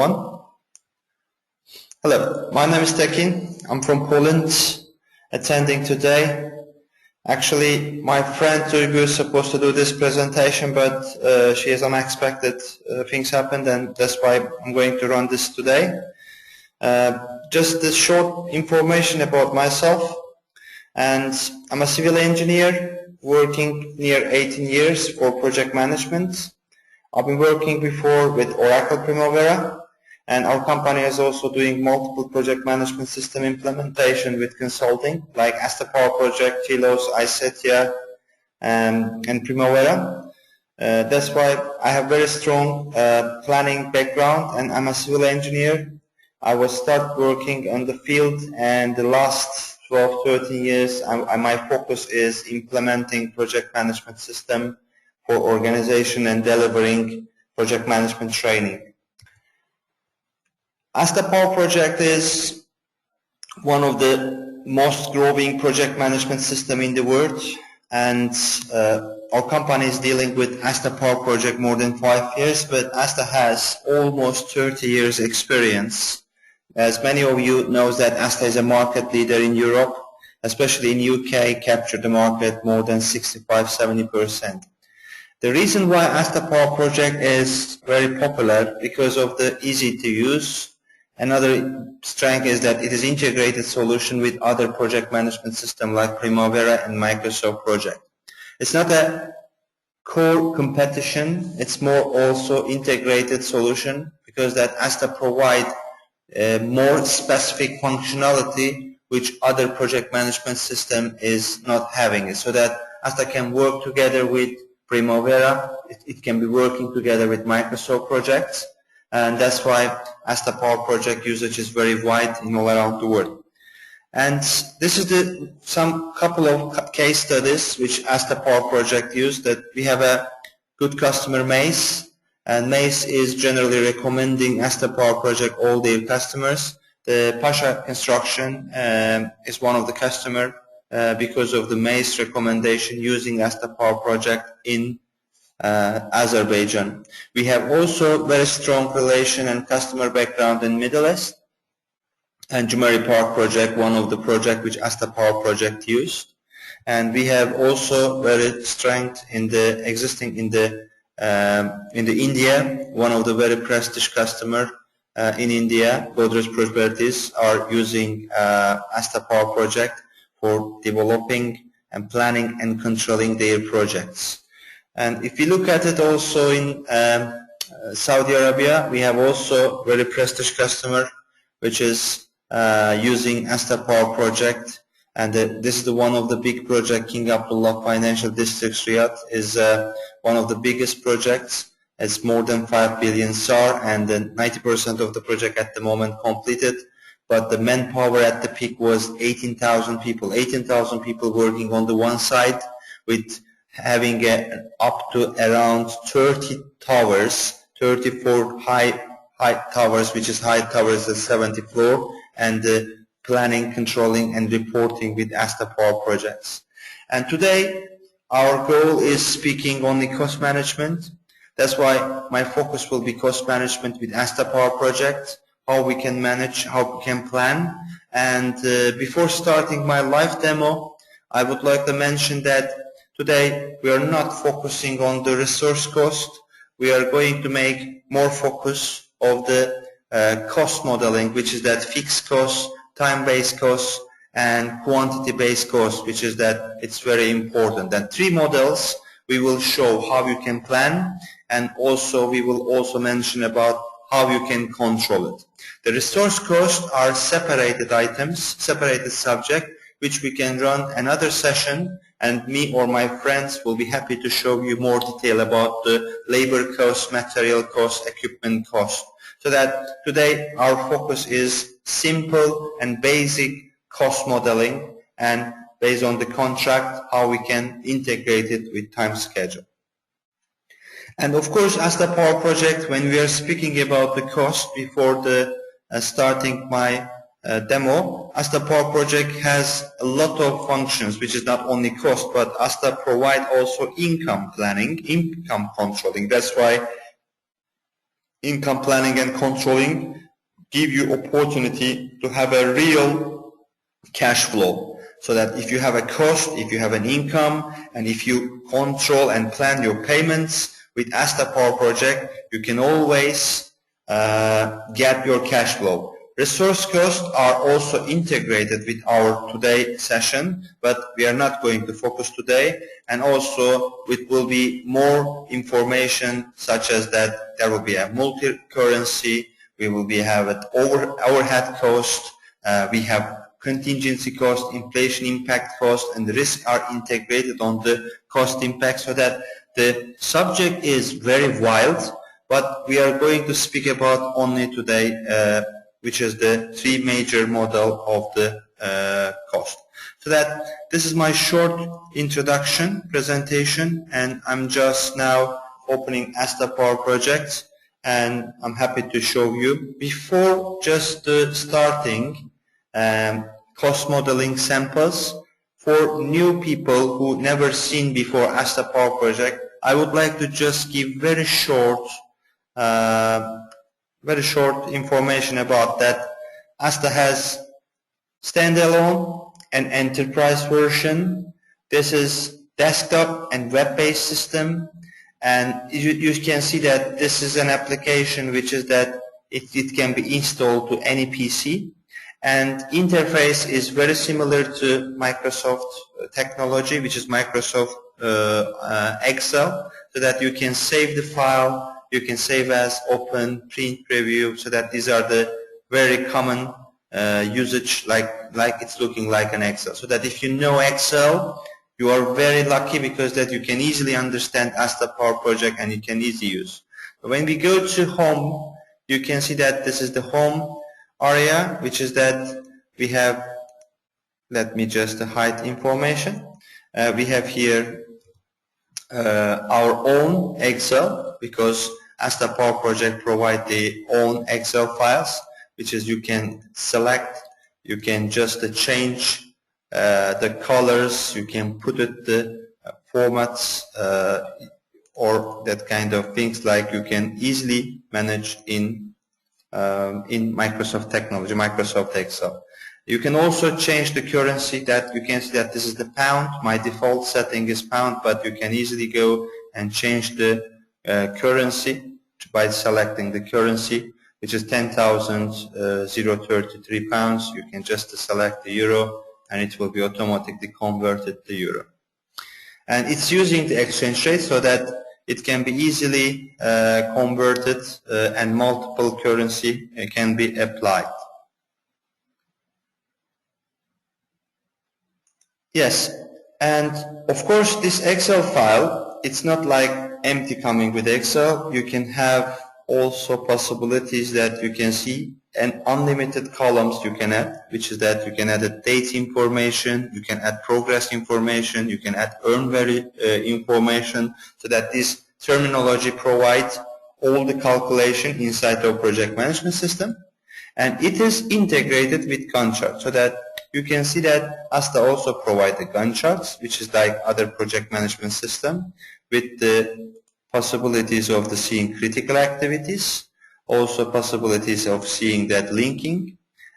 everyone. Hello, my name is Tekin. I'm from Poland, attending today. Actually, my friend Duygu is supposed to do this presentation, but she has unexpected things happened, and that's why I'm going to run this today. Just a short information about myself. And I'm a civil engineer working near 18 years for project management. I've been working before with Oracle Primavera, and our company is also doing multiple project management system implementation with consulting like Asta Powerproject, Telos, Isetia, and Primavera. That's why I have very strong planning background, and I'm a civil engineer. I will start working on the field, and the last 12-13 years my focus is implementing project management system for organization and delivering project management training. Asta Powerproject is one of the most growing project management system in the world, and our company is dealing with Asta Powerproject more than 5 years, but Asta has almost 30 years experience. As many of you know that Asta is a market leader in Europe, especially in UK, captured the market more than 65-70%. The reason why Asta Powerproject is very popular because of the easy to use. Another strength is that it is integrated solution with other project management system like Primavera and Microsoft Project. It's not a core competition, it's more also integrated solution because that Asta provide more specific functionality which other project management system is not having, so that Asta can work together with Primavera, it can be working together with Microsoft projects, and that's why Asta Powerproject usage is very wide in all around the world. And this is some couple of case studies which Asta Powerproject used. That we have a good customer Mace, and Mace is generally recommending Asta Powerproject all their customers. The Pasha Construction is one of the customer because of the Mace recommendation using Asta Powerproject in Azerbaijan. We have also very strong relation and customer background in Middle East, and Jumari Park project, one of the project which Asta Powerproject used. And we have also very strength in the existing in the India, one of the very prestigious customer in India, Godrej Properties, are using Asta Powerproject for developing and planning and controlling their projects. And if you look at it also in Saudi Arabia, we have also very prestigious customer which is using Asta Powerproject, and this is one of the big project. King Abdullah Financial District Riyadh is one of the biggest projects. It's more than 5 billion SAR, and 90% of the project at the moment completed. But the manpower at the peak was 18,000 people. 18,000 people working on the one side, with having up to around 30 towers, 34 high towers, which is high towers at 70 floor, and planning, controlling, and reporting with Asta Powerprojects. And today, our goal is speaking only cost management. That's why my focus will be cost management with Asta Powerproject, how we can manage, how we can plan. And before starting my live demo, I would like to mention that today we are not focusing on the resource cost. We are going to make more focus of the cost modeling, which is that fixed cost, time-based cost, and quantity-based cost, which is that it's very important. And 3 models we will show how you can plan, and also we will also mention about how you can control it. The resource costs are separated items, separated subject, which we can run another session, and me or my friends will be happy to show you more detail about the labor cost, material cost, equipment cost. So that today our focus is simple and basic cost modeling, and based on the contract, how we can integrate it with time schedule. And of course, Asta Powerproject, when we are speaking about the cost before the starting my demo, Asta Powerproject has a lot of functions, which is not only cost, but Asta provide also income planning, income controlling. That's why income planning and controlling give you opportunity to have a real cash flow, so that if you have a cost, if you have an income, and if you control and plan your payments with Asta Powerproject, you can always get your cash flow. Resource costs are also integrated with our today session, but we are not going to focus today. And also it will be more information such as that there will be a multi-currency, we will have an overhead cost, we have contingency cost, inflation impact cost, and the risks are integrated on the cost impact, so that the subject is very wild, but we are going to speak about only today, which is the three major model of the cost. So that this is my short introduction presentation, and I'm just now opening Asta Powerproject, and I'm happy to show you. Before just starting cost modeling samples, for new people who never seen before Asta Powerproject, I would like to just give very short information about that. Asta has standalone and enterprise version. This is desktop and web-based system, and you can see that this is an application which is that it can be installed to any PC, and interface is very similar to Microsoft technology, which is Microsoft Excel, so that you can save the file, you can save as, open, print, preview, so that these are the very common usage, like it's looking like an Excel. So that if you know Excel, you are very lucky, because that you can easily understand Asta Powerproject and you can easily use. But when we go to home, you can see that this is the home area, which is that we have, let me just hide information. We have here our own Excel, because Asta Powerproject provide their own Excel files, which is you can select, you can just change the colors, you can put it the formats or that kind of things, like you can easily manage in Microsoft technology, Microsoft Excel. You can also change the currency. That you can see that this is the pound. My default setting is pound, but you can easily go and change the currency by selecting the currency, which is 10,033 pounds. You can just select the euro, and it will be automatically converted to euro. And it's using the exchange rate, so that it can be easily converted and multiple currency can be applied. Yes, and of course this Excel file, it's not like empty coming with Excel. You can have also possibilities that you can see, and unlimited columns you can add, which is that you can add a date information, you can add progress information, you can add earn value information, so that this terminology provides all the calculation inside our project management system. And it is integrated with Gantt chart, so that you can see that Asta also provides the Gantt charts, which is like other project management system, with the possibilities of the seeing critical activities, also possibilities of seeing that linking,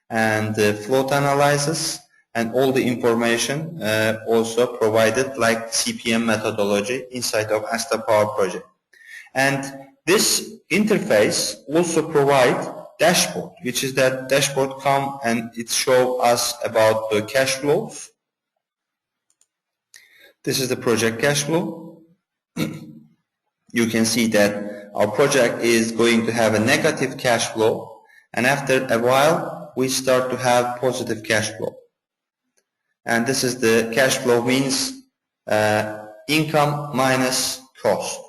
and float analysis, and all the information also provided like CPM methodology inside of Asta Powerproject. And this interface also provides dashboard, which is that dashboard come and it show us about the cash flows. This is the project cash flow. You can see that our project is going to have a negative cash flow, and after a while we start to have positive cash flow. And this is the cash flow, means income minus cost.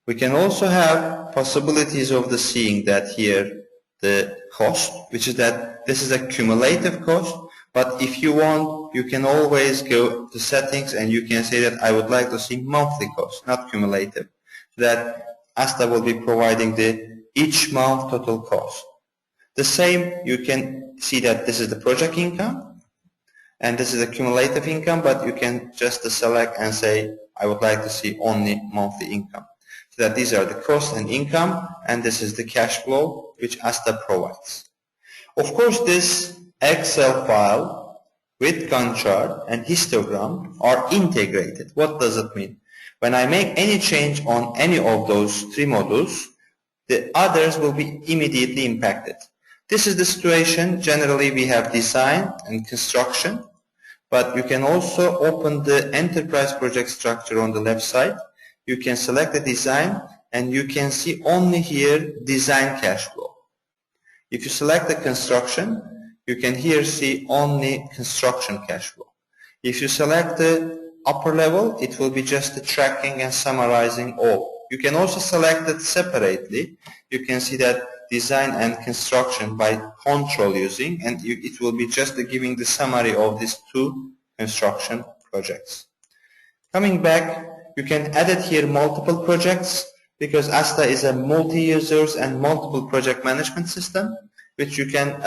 We can also have possibilities of the seeing that here the cost, which is that this is a cumulative cost, but if you want, you can always go to settings and you can say that I would like to see monthly cost, not cumulative. That Asta will be providing the each month total cost. The same, you can see that this is the project income and this is the cumulative income, but you can just select and say I would like to see only monthly income. So that these are the cost and income, and this is the cash flow which Asta provides. Of course, this Excel file with Gantt chart and histogram are integrated. What does it mean? When I make any change on any of those three modules, the others will be immediately impacted. This is the situation. Generally, we have design and construction, but you can also open the enterprise project structure on the left side. You can select the design and you can see only here design cash flow. If you select the construction, you can here see only construction cash flow. If you select the upper level, it will be just the tracking and summarizing all. You can also select it separately. You can see that design and construction by control using, and it will be just giving the summary of these two construction projects. Coming back, you can edit here multiple projects because Asta is a multi-users and multiple project management system, which you can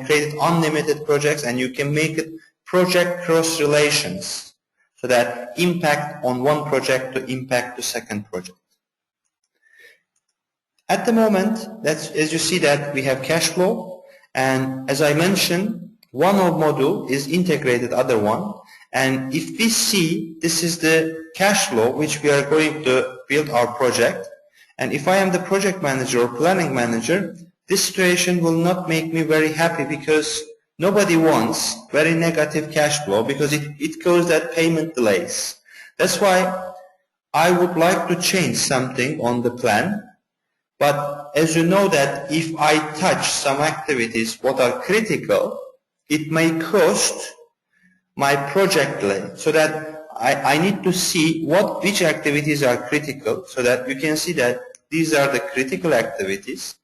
create unlimited projects and you can make it project cross relations so that impact on one project to impact the second project. At the moment, as you see that we have cash flow, and as I mentioned, one of module is integrated other one, and if we see this is the cash flow which we are going to build our project, and if I am the project manager or planning manager, this situation will not make me very happy because nobody wants very negative cash flow because it causes that payment delays. That's why I would like to change something on the plan. But as you know that if I touch some activities what are critical, it may cost my project delay. So that I need to see which activities are critical so that you can see that these are the critical activities.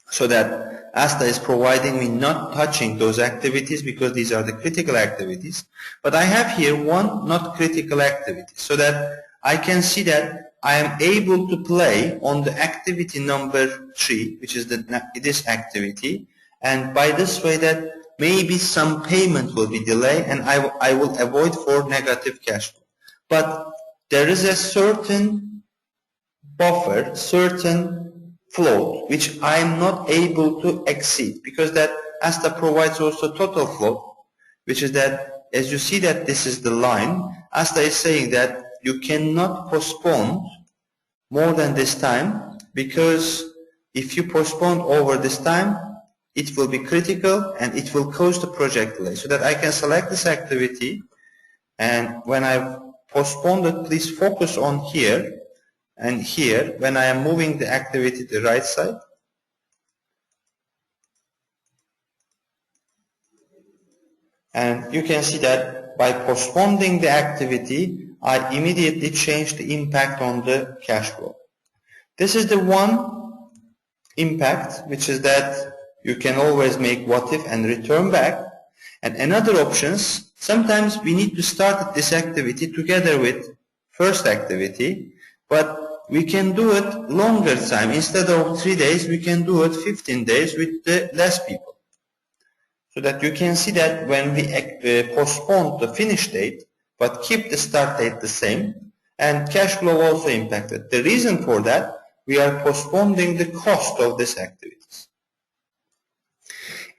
So that Asta is providing me not touching those activities because these are the critical activities. But I have here one not critical activity so that I can see that I am able to play on the activity number 3, which is this activity, and by this way that maybe some payment will be delayed and I will avoid for negative cash flow. But there is a certain buffer, certain float, which I am not able to exceed because that Asta provides also total float, which is that as you see that this is the line, Asta is saying that you cannot postpone more than this time because if you postpone over this time, it will be critical and it will cause the project delay. So that I can select this activity, and when I postpone it, please focus on here and here when I am moving the activity to the right side. And you can see that by postponing the activity, I immediately change the impact on the cash flow. This is the one impact, which is that you can always make what if and return back. And another options, sometimes we need to start this activity together with first activity, but we can do it longer time. Instead of 3 days, we can do it 15 days with the less people. So that you can see that when we postpone the finish date, but keep the start date the same, and cash flow also impacted. The reason for that, we are postponing the cost of these activities.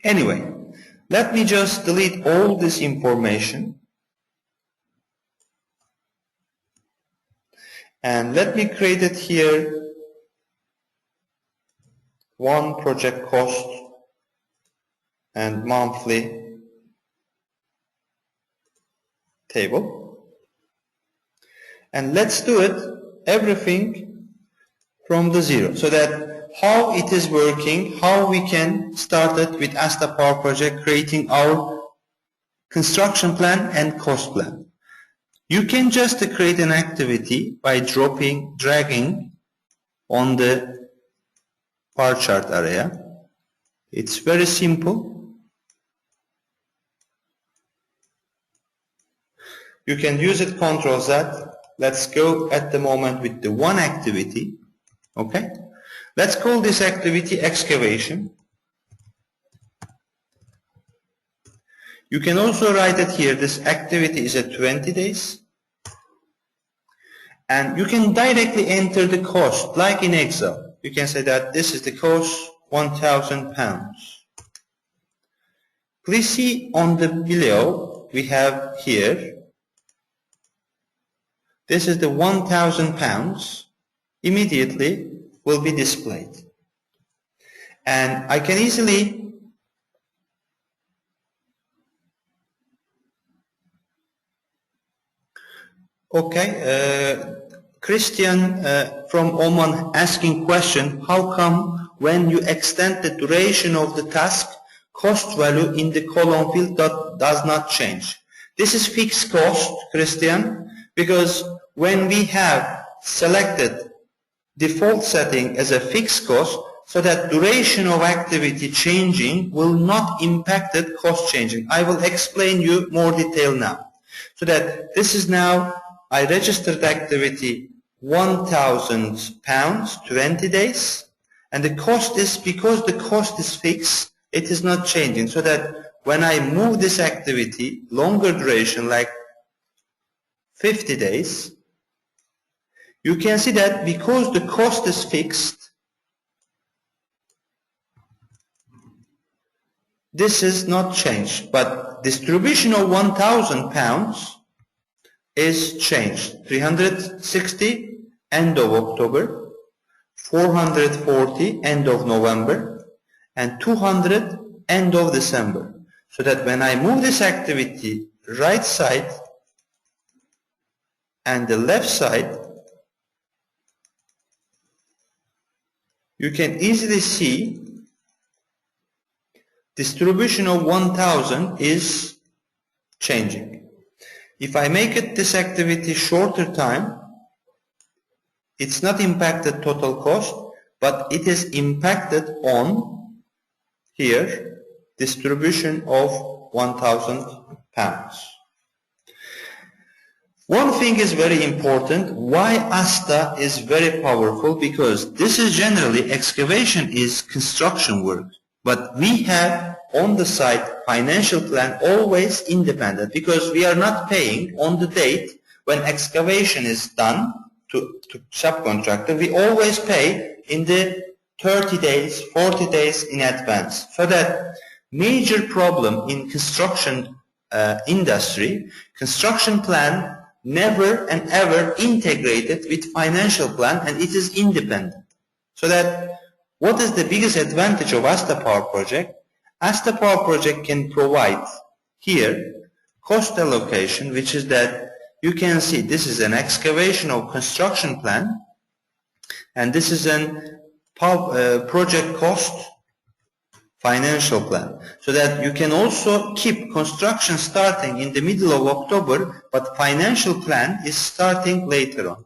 Anyway, let me just delete all this information. And let me create it here, one project cost and monthly table. And let's do it everything from the zero so that how it is working, how we can start it with Asta Powerproject creating our construction plan and cost plan. You can just create an activity by dragging on the bar chart area. It's very simple. You can use it, Ctrl Z. Let's go at the moment with the one activity. Okay. Let's call this activity excavation. You can also write it here. This activity is at 20 days. And you can directly enter the cost, like in Excel. You can say that this is the cost, £1,000. Please see on the below, we have here, this is the £1,000, immediately will be displayed. And I can easily Christian from Oman asking question, how come when you extend the duration of the task, cost value in the column field does not change? This is fixed cost, Christian, because when we have selected default setting as a fixed cost, so that duration of activity changing will not impact the cost changing. I will explain you more detail now. So that this is now, I registered activity £1,000, 20 days, and the cost is, because the cost is fixed, it is not changing. So that when I move this activity, longer duration like 50 days, you can see that because the cost is fixed, this is not changed, but distribution of £1,000 is changed. 360 end of October, 440 end of November, and 200 end of December. So that when I move this activity right side and the left side, you can easily see distribution of 1,000 is changing. If I make it this activity shorter time, it's not impacted total cost, but it is impacted on here distribution of £1,000. One thing is very important, why Asta is very powerful, because this is generally excavation is construction work. But we have on the site financial plan always independent, because we are not paying on the date when excavation is done to subcontractor. We always pay in the 30 days, 40 days in advance. So that major problem in construction industry, construction plan never and ever integrated with financial plan, and it is independent. So that what is the biggest advantage of Asta Powerproject? Asta Powerproject can provide here cost allocation, which is that you can see this is an excavation of construction plan, and this is an project cost financial plan. So that you can also keep construction starting in the middle of October, but financial plan is starting later on.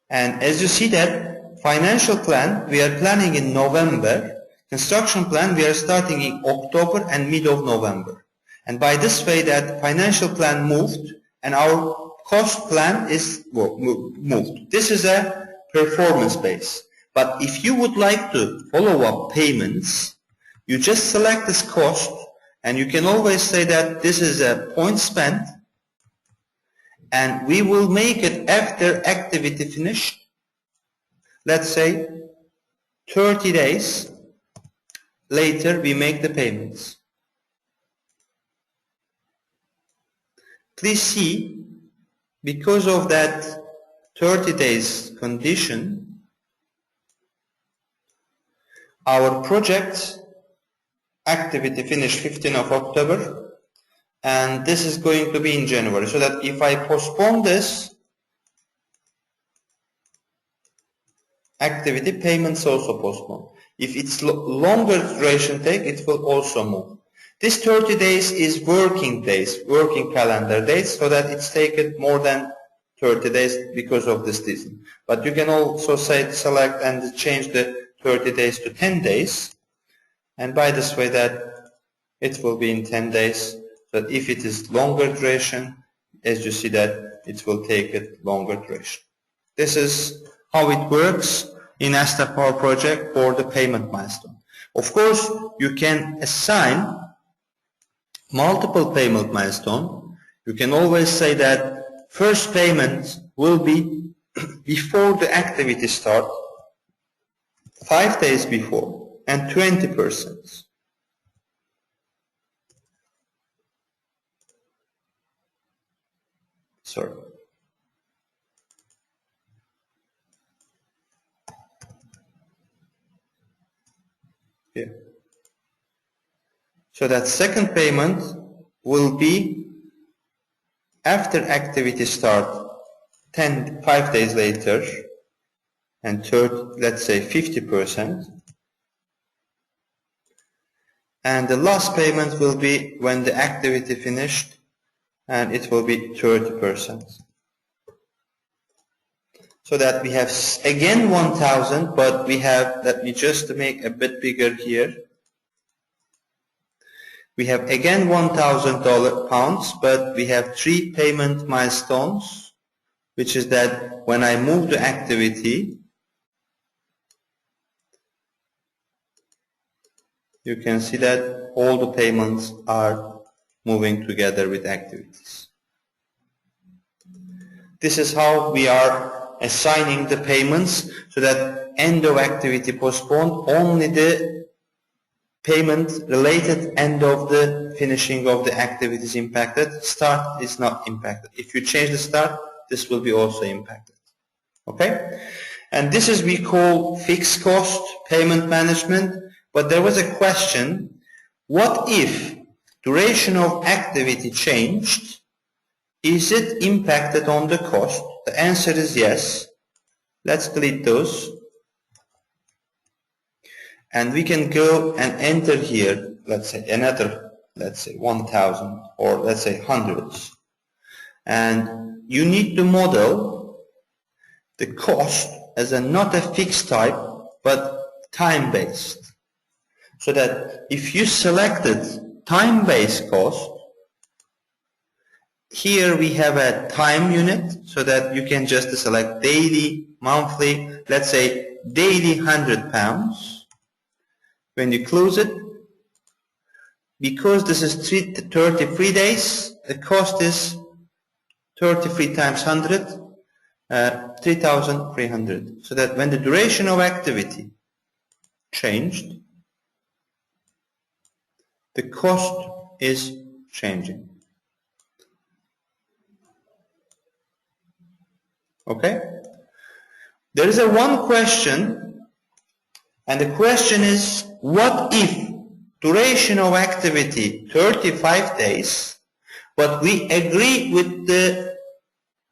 And as you see that financial plan we are planning in November, construction plan we are starting in October and mid of November. And by this way that financial plan moved and our cost plan is moved. This is a performance base. But if you would like to follow up payments, you just select this cost, and you can always say that this is a point spent, and we will make it after activity finish. Let's say 30 days later we make the payments. Please see, because of that 30 days condition, our project activity finish 15th of October, and this is going to be in January. So that if I postpone this activity, payments also postpone. If it's longer duration take, it will also move. This 30 days is working days, working calendar days, so that it's taken more than 30 days because of this reason. But you can also say select and change the 30 days to 10 days, and by this way that it will be in 10 days. But if it is longer duration, as you see that it will take it longer duration. This is how it works in Asta Powerproject for the payment milestone. Of course, you can assign multiple payment milestone. You can always say that first payment will be before the activity start, 5 days before, and 20%. Sorry. Here. So that second payment will be after activity start 5 days later, and third, let's say 50%. And the last payment will be when the activity finished, and it will be 30%. So that we have again 1,000, but we have, let me just make a bit bigger here. We have again £1,000, but we have 3 payment milestones, which is that when I move the activity, you can see that all the payments are moving together with activities. This is how we are assigning the payments, so that end of activity postponed, only the payment related end of the finishing of the activity is impacted. Start is not impacted. If you change the start, this will be also impacted. Okay? And this is we call fixed cost payment management. But there was a question, what if duration of activity changed? Is it impacted on the cost? The answer is yes. Let's delete those. And we can go and enter here, let's say another, let's say 1,000, or let's say hundreds. And you need to model the cost as not a fixed type, but time-based. So that if you selected time-based cost, here we have a time unit, so that you can just select daily, monthly, let's say daily £100. When you close it, because this is 33 days, the cost is 33 times 100, 3,300. So that when the duration of activity changed, the cost is changing. Okay? There is one question, and the question is, what if duration of activity 35 days, but we agree with the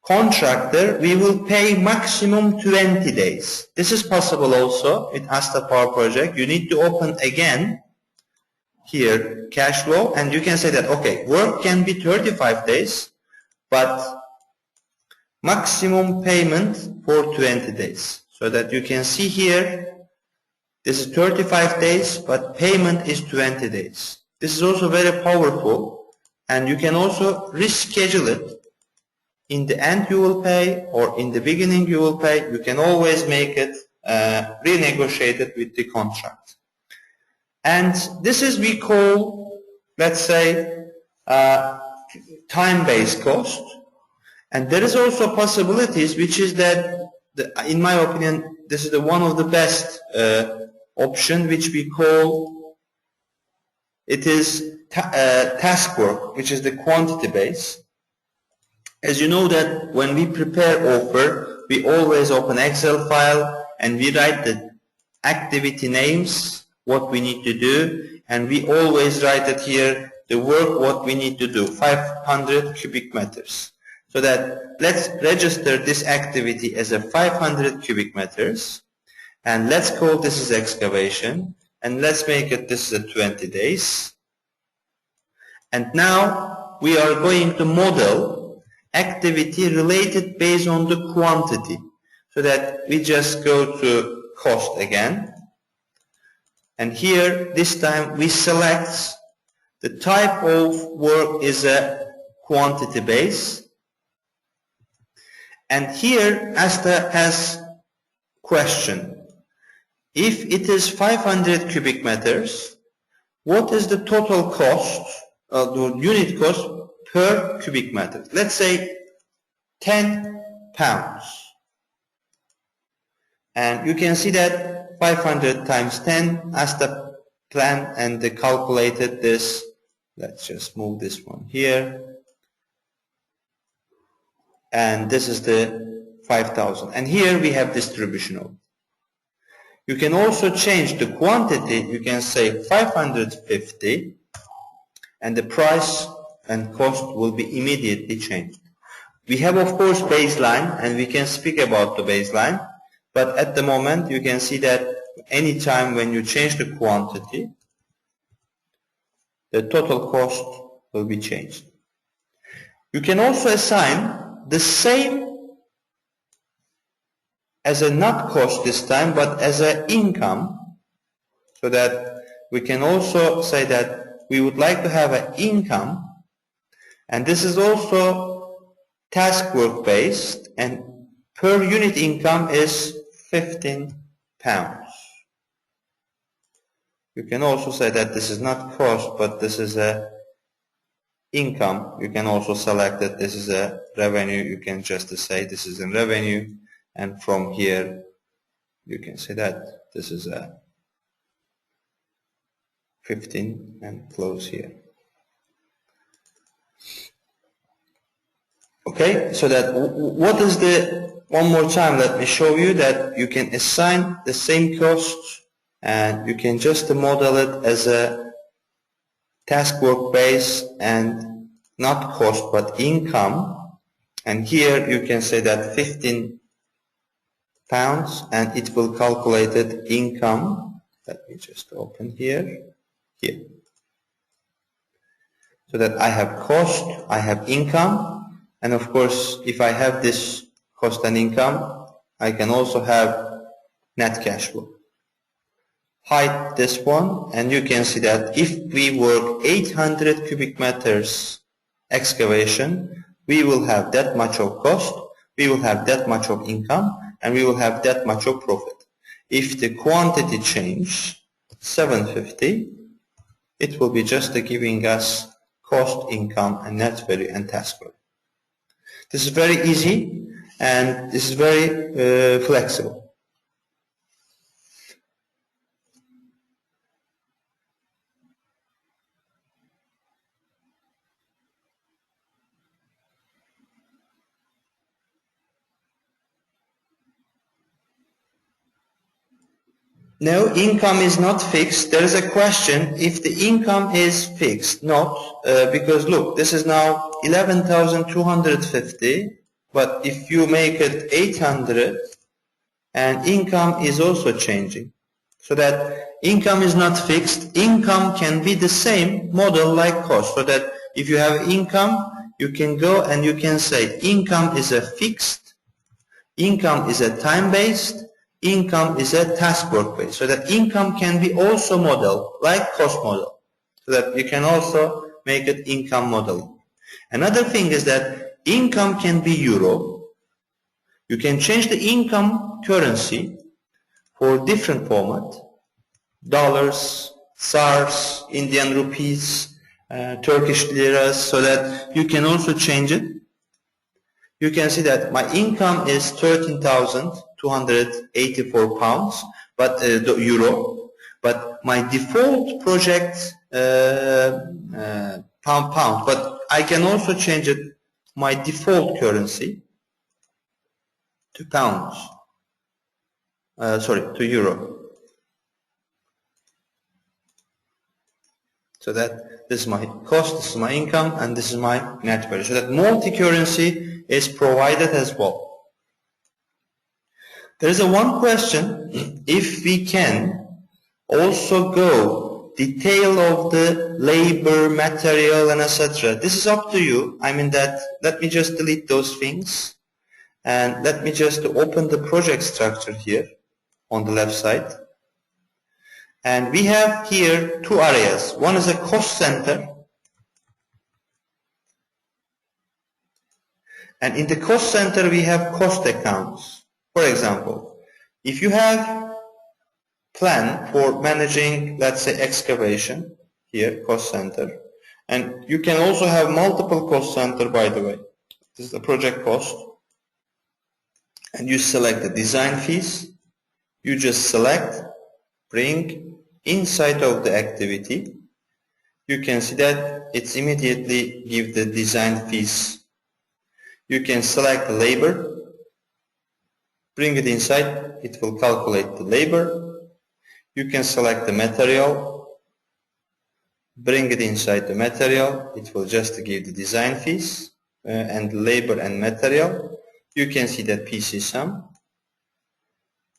contractor, we will pay maximum 20 days. This is possible also with Asta Powerproject. You need to open again here cash flow, and you can say that, okay, work can be 35 days, but maximum payment for 20 days. So that you can see here, this is 35 days, but payment is 20 days. This is also very powerful, and you can also reschedule it. In the end you will pay, or in the beginning you will pay. You can always make it renegotiated with the contract. And this is we call, let's say, time-based cost. And there is also possibilities, which is that, in my opinion, this is one of the best option, which we call, it is task work, which is the quantity base. As you know that when we prepare offer, we always open Excel file and we write the activity names, what we need to do, and we always write it here, the work, what we need to do, 500 cubic meters. So that let's register this activity as a 500 cubic meters, and let's call this is excavation, and let's make it this is a 20 days. And now we are going to model activity related based on the quantity. So that we just go to cost again. And here, this time, we select the type of work is a quantity base. And here, Asta has question. If it is 500 cubic meters, what is the total cost, the unit cost per cubic meter. Let's say 10 pounds. And you can see that 500 times 10 Asta plan and they calculated this. Let's just move this one here. And this is the 5,000. And here we have distribution of. You can also change the quantity. You can say 550 and the price and cost will be immediately changed. We have of course baseline and we can speak about the baseline, but at the moment you can see that anytime when you change the quantity, the total cost will be changed. You can also assign the same as a not cost this time, but as an income, so that we can also say that we would like to have an income, and this is also task work based, and per unit income is 15 pounds. You can also say that this is not cost, but this is a income. You can also select that this is a revenue. You can just say this is a revenue, and from here you can say that this is a 15 and close here. Okay, so that what is the, one more time let me show you that you can assign the same cost and you can just model it as a task work base and not cost but income, and here you can say that 15 pounds and it will calculate it income. Let me just open here, so that I have cost, I have income, and of course if I have this cost and income I can also have net cash flow. Hide this one and you can see that if we work 800 cubic meters excavation, we will have that much of cost, we will have that much of income, and we will have that much of profit. If the quantity change 750, it will be just giving us cost, income, and net value and task value. This is very easy and this is very flexible. No, income is not fixed. There is a question if the income is fixed. Not, because look, this is now 11,250, but if you make it 800, and income is also changing. So that income is not fixed. Income can be the same model like cost. So that if you have income, you can go and you can say income is a fixed, income is a time-based, income is a task work based, so that income can be also modeled like cost model, so that you can also make it income modeling. Another thing is that income can be euro. You can change the income currency for different format, dollars, SARS, Indian rupees, Turkish liras, so that you can also change it. You can see that my income is 13,284 pounds, but euro. But my default project pound. But I can also change it my default currency to pounds. To euro. So that this is my cost, this is my income, and this is my net value. So that multi-currency is provided as well. There is one question, if we can also go detail of the labor, material, and etc. This is up to you. I mean that, let me just delete those things and let me just open the project structure here on the left side. And we have here two areas. One is a cost center. And in the cost center, we have cost accounts. For example, if you have plan for managing, let's say, excavation, here, cost center, And you can also have multiple cost center, by the way. This is the project cost. And you select the design fees. You just select, bring inside of the activity. You can see that it's immediately give the design fees. You can select the labor, bring it inside, it will calculate the labor. You can select the material, bring it inside the material, it will just give the design fees and labor and material. You can see that PC sum,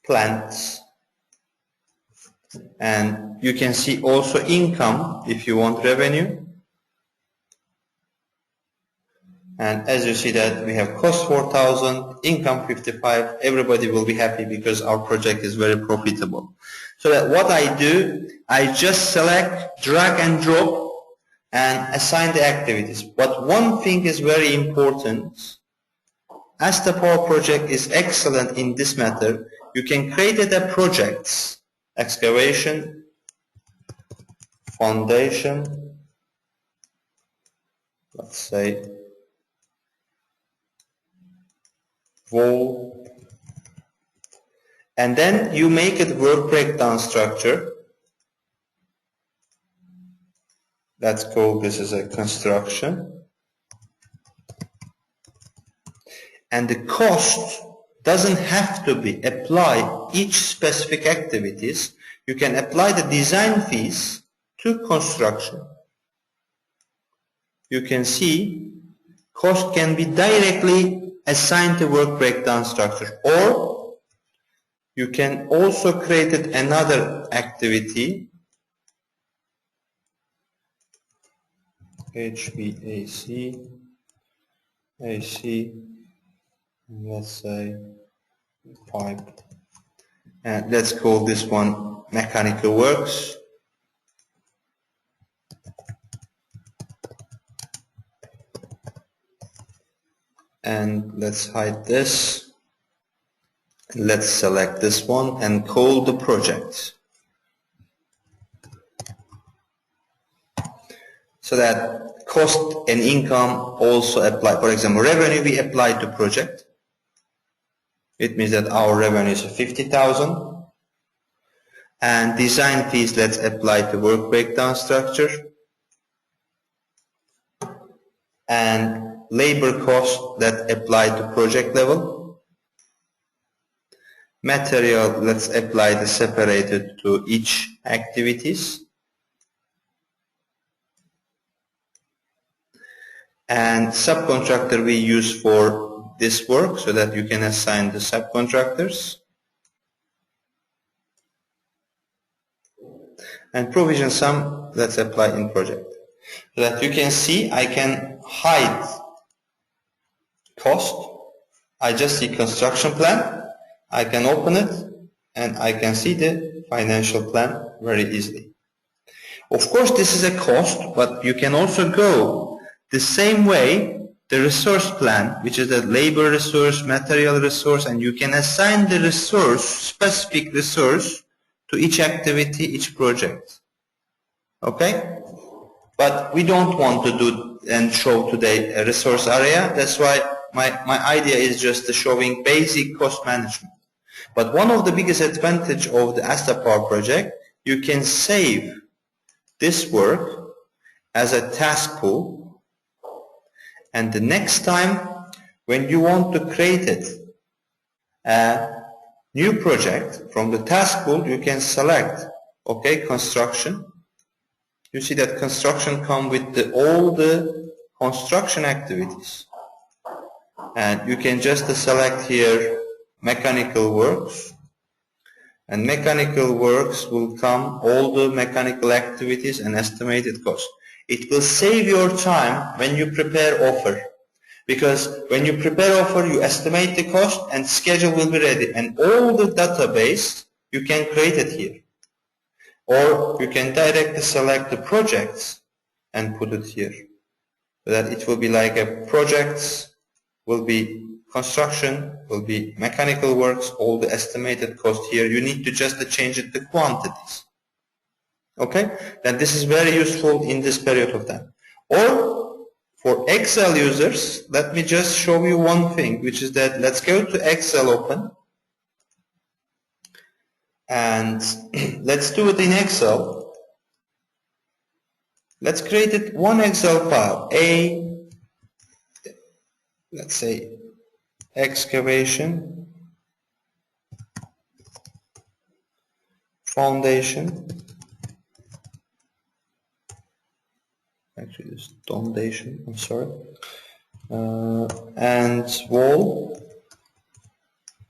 plants, and you can see also income if you want revenue. And as you see that we have cost 4,000, income 55, everybody will be happy because our project is very profitable. So that what I do, I just select, drag and drop and assign the activities. But one thing is very important. Asta Powerproject is excellent in this matter. You can create the projects, excavation, foundation, let's say wall, and then you make it work breakdown structure. Let's call this as a construction. And the cost doesn't have to be applied each specific activities. You can apply the design fees to construction. You can see cost can be directly assigned to work breakdown structure, or you can also create another activity, HVAC, AC, let's say pipe, and let's call this one mechanical works. And let's hide this. Let's select this one and call the project. So that cost and income also apply. For example, revenue we apply to project. It means that our revenue is 50,000. And design fees, let's apply to work breakdown structure. And labor costs that apply to project level. Material, let's apply the separated to each activities. And subcontractor we use for this work so that you can assign the subcontractors. And provision sum, let's apply in project. So that you can see I can hide cost. I just see construction plan. I can open it and I can see the financial plan very easily. Of course this is a cost, but you can also go the same way the resource plan, which is the labor resource, material resource, and you can assign the resource, specific resource, to each activity, each project. Okay? But we don't want to do and show today a resource area. That's why my idea is just showing basic cost management. But one of the biggest advantage of the Asta Powerproject, you can save this work as a task pool, and the next time when you want to create a new project from the task pool, you can select, okay, construction. You see that construction come with all the construction activities. And you can just select here mechanical works, and mechanical works will come all the mechanical activities and estimated cost. It will save your time when you prepare offer, because when you prepare offer you estimate the cost and schedule will be ready, and all the database you can create it here, or you can directly select the projects and put it here, so that it will be like a projects will be construction, will be mechanical works, all the estimated cost here. You need to just change it to quantities. Okay? Then this is very useful in this period of time. Or for Excel users, let me just show you one thing, which is that let's go to Excel open. And let's do it in Excel. Let's create it one Excel file. Let's say excavation foundation. Actually, it's foundation. I'm sorry. And wall,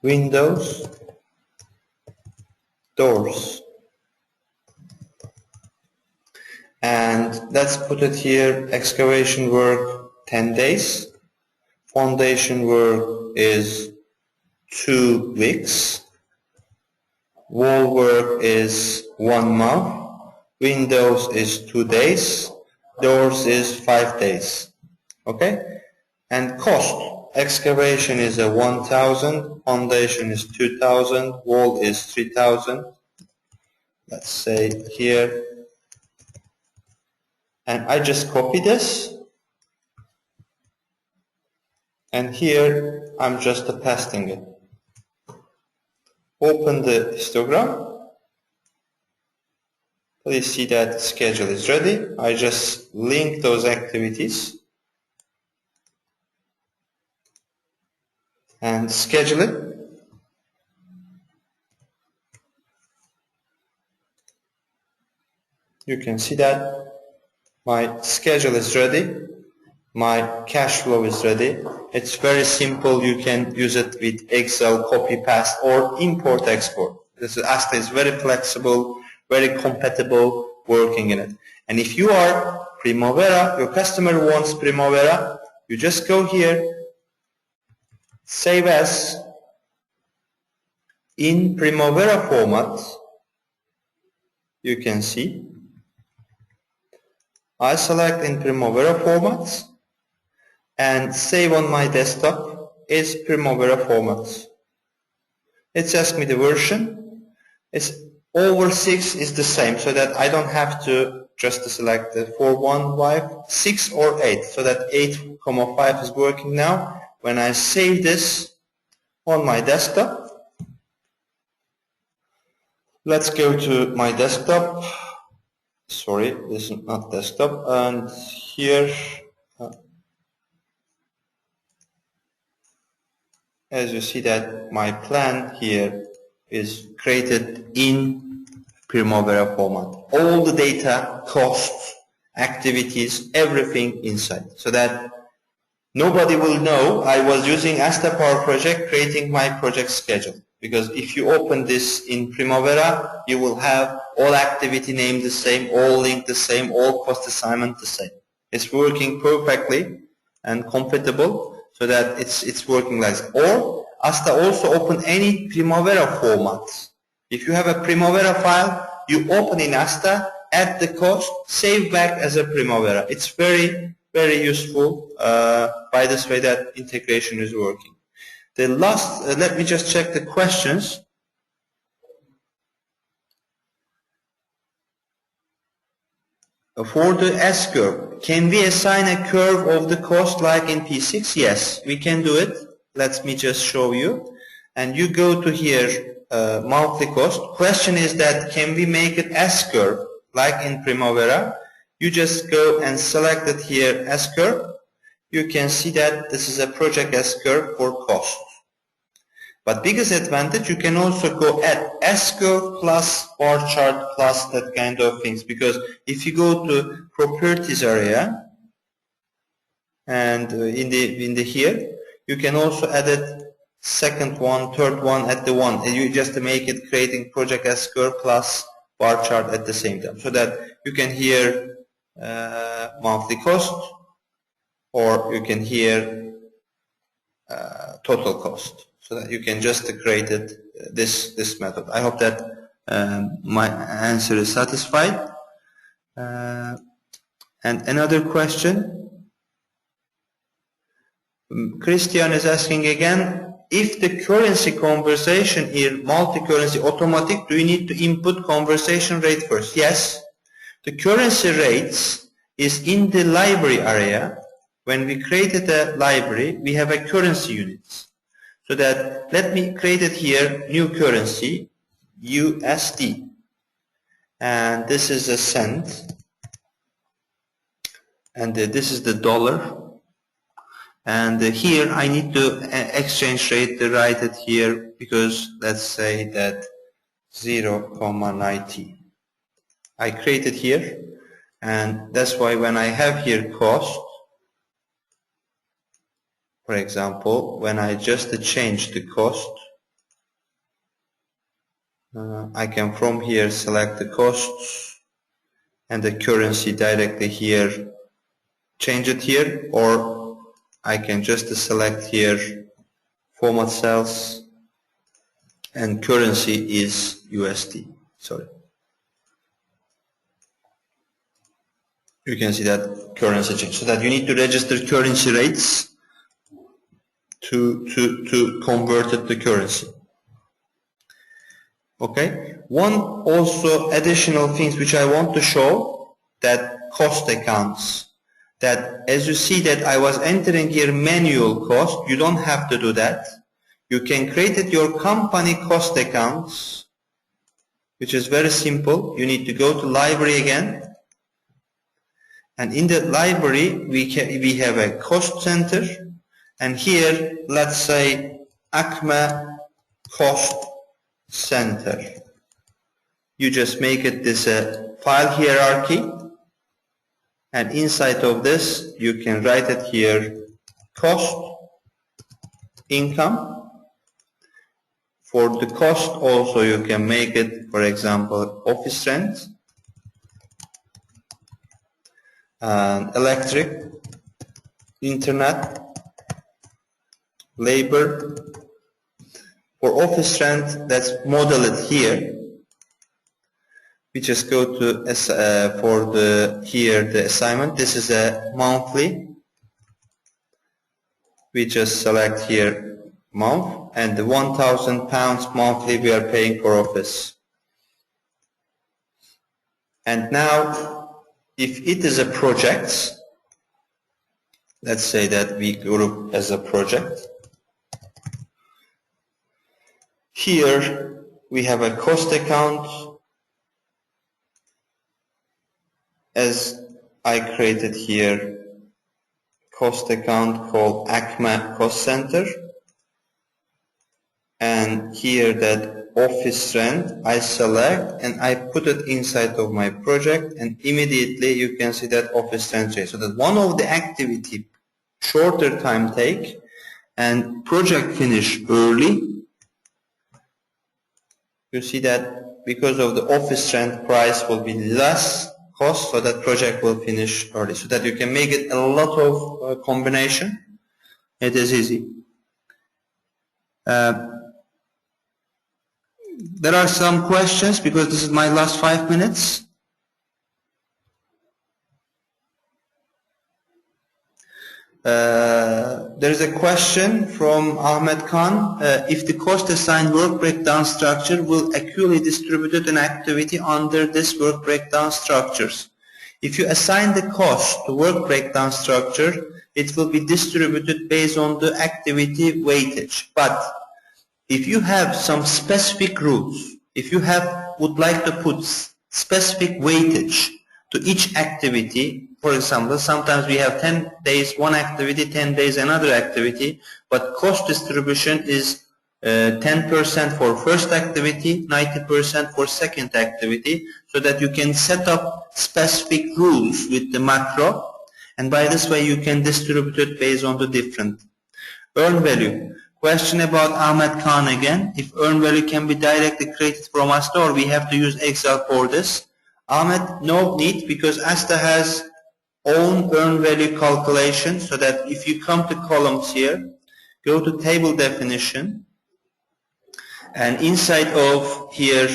windows, doors. And let's put it here, excavation work 10 days, foundation work is 2 weeks, wall work is 1 month, windows is 2 days, doors is 5 days. Okay? And cost, excavation is a 1,000, foundation is 2,000, wall is 3,000. Let's say here, and I just copy this, and here I'm just pasting it. Open the histogram. Please see that the schedule is ready. I just link those activities and schedule it. You can see that my schedule is ready, my cash flow is ready. It's very simple. You can use it with Excel, copy paste, or import export. Asta is very flexible, very compatible working in it. And if you are Primavera, your customer wants Primavera, you just go here, save as in Primavera format. You can see I select in Primavera formats and save on my desktop is Primavera formats. It's asked me the version. It's over 6 is the same, so that I don't have to just select the 415, 6 or 8, so that 8,5 is working now. When I save this on my desktop, let's go to my desktop. Sorry, this is not desktop, and here as you see that my plan here is created in Primavera format. All the data, costs, activities, everything inside, so that nobody will know I was using Asta Powerproject creating my project schedule. Because if you open this in Primavera, you will have all activity name the same, all link the same, all cost assignment the same. It's working perfectly and compatible, so that it's working like this. Or Asta also open any Primavera formats. If you have a Primavera file, you open in Asta, add the cost, save back as a Primavera. It's very, very useful by this way that integration is working. The last, let me just check the questions. For the S-curve, can we assign a curve of the cost like in P6? Yes, we can do it. Let me just show you. And you go to here, monthly cost. Question is that can we make it S-curve like in Primavera? You just go and select it here, S-curve. You can see that this is a project S-curve for cost. But biggest advantage, you can also go at S-curve plus bar chart plus that kind of things. Because if you go to properties area and in the here, you can also add it second one, third one at the one. And you just make it creating project S-curve plus bar chart at the same time, so that you can hear monthly cost, or you can hear total cost. So that you can just create it this method. I hope that my answer is satisfied. And another question, Christian is asking again, if the currency conversion is multi-currency automatic, do you need to input conversion rate first? Yes, the currency rates is in the library area. When we created a library, we have a currency units. So that, let me create it here, new currency, USD. And this is a cent. And this is the dollar. And here I need to exchange rate to write it here, because let's say that 0.90. I created here, and that's why when I have here cost, for example, when I just change the cost, I can from here select the costs and the currency directly here, change it here, or I can just select here format cells and currency is USD. Sorry. You can see that currency change. So that you need to register currency rates to convert it to currency. Okay. One also additional things which I want to show, that cost accounts. That as you see that I was entering here manual cost, you don't have to do that. You can create it your company cost accounts, which is very simple. You need to go to library again, and in the library we have a cost center, and here let's say ACME cost center. You just make it this file hierarchy, and inside of this you can write it here cost income. For the cost also you can make it, for example, office rent, electric, internet, labor. For office rent, let's model it here. We just go to for the assignment. This is a monthly. We just select here month, and the £1,000 monthly we are paying for office. And now, if it is a project, let's say that we group as a project. Here we have a cost account, as I created here cost account called ACME cost center, and here that office rent I select and I put it inside of my project, and immediately you can see that office rent change. So that one of the activity shorter time take and project finish early. You see that because of the office rent price will be less cost, so that project will finish early, so that you can make it a lot of combination. It is easy. There are some questions because this is my last 5 minutes. There is a question from Ahmed Khan. If the cost assigned work breakdown structure will equally distributed an activity under this work breakdown structures. If you assign the cost to work breakdown structure, it will be distributed based on the activity weightage. But if you have some specific rules, if you would like to put specific weightage to each activity, for example, sometimes we have 10 days one activity, 10 days another activity, but cost distribution is 10% for first activity, 90% for second activity, so that you can set up specific rules with the macro, and by this way you can distribute it based on the different. Earn value. Question about Ahmed Khan again. If earn value can be directly created from Asta, or we have to use Excel for this? Ahmed, no need, because Asta has own earn value calculation, so that if you come to columns here, go to table definition, and inside of here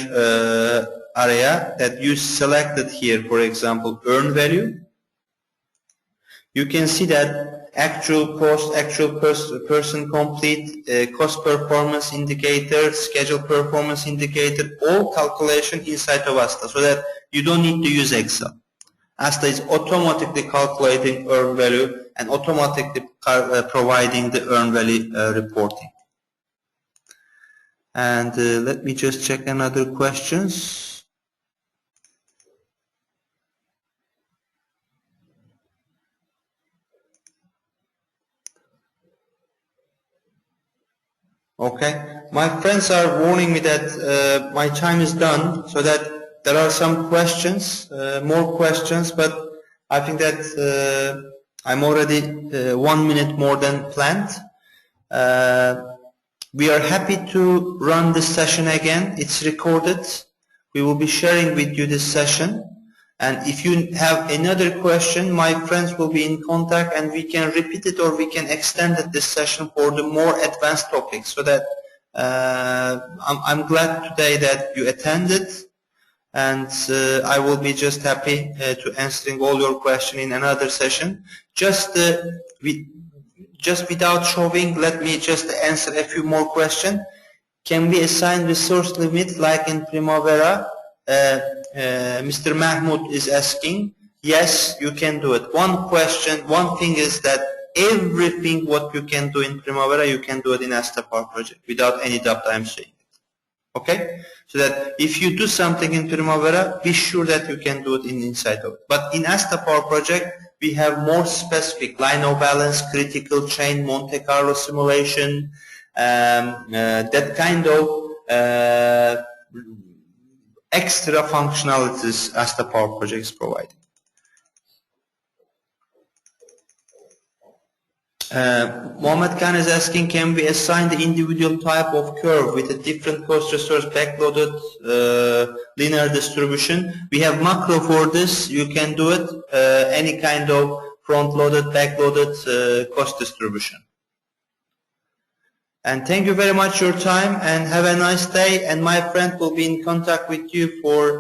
area that you selected here, for example, earn value, you can see that actual cost, actual person complete, cost performance indicator, schedule performance indicator, all calculation inside of Asta, so that you don't need to use Excel. Asta is automatically calculating earn value and automatically providing the earn value reporting. And let me just check another questions. Okay, my friends are warning me that my time is done, so that there are some questions, more questions, but I think that I'm already 1 minute more than planned. We are happy to run this session again. It's recorded. We will be sharing with you this session. And if you have another question, my friends will be in contact and we can repeat it or we can extend this session for the more advanced topics. So that I'm glad today that you attended, and I will be just happy to answering all your questions in another session. Just without showing, let me just answer a few more questions. Can we assign resource limit like in Primavera? Mr. Mahmoud is asking. Yes, you can do it. One thing is that everything what you can do in Primavera, you can do it in Asta Powerproject without any doubt. I'm saying it. Okay? So that if you do something in Primavera, be sure that you can do it inside of it. But in Asta Powerproject, we have more specific line of balance, critical chain, Monte Carlo simulation, that kind of extra functionalities Asta Powerproject is providing. Mohammed Khan is asking, can we assign the individual type of curve with a different cost resource backloaded linear distribution? We have macro for this. You can do it any kind of front-loaded, back-loaded cost distribution. And thank you very much for your time and have a nice day. And my friend will be in contact with you for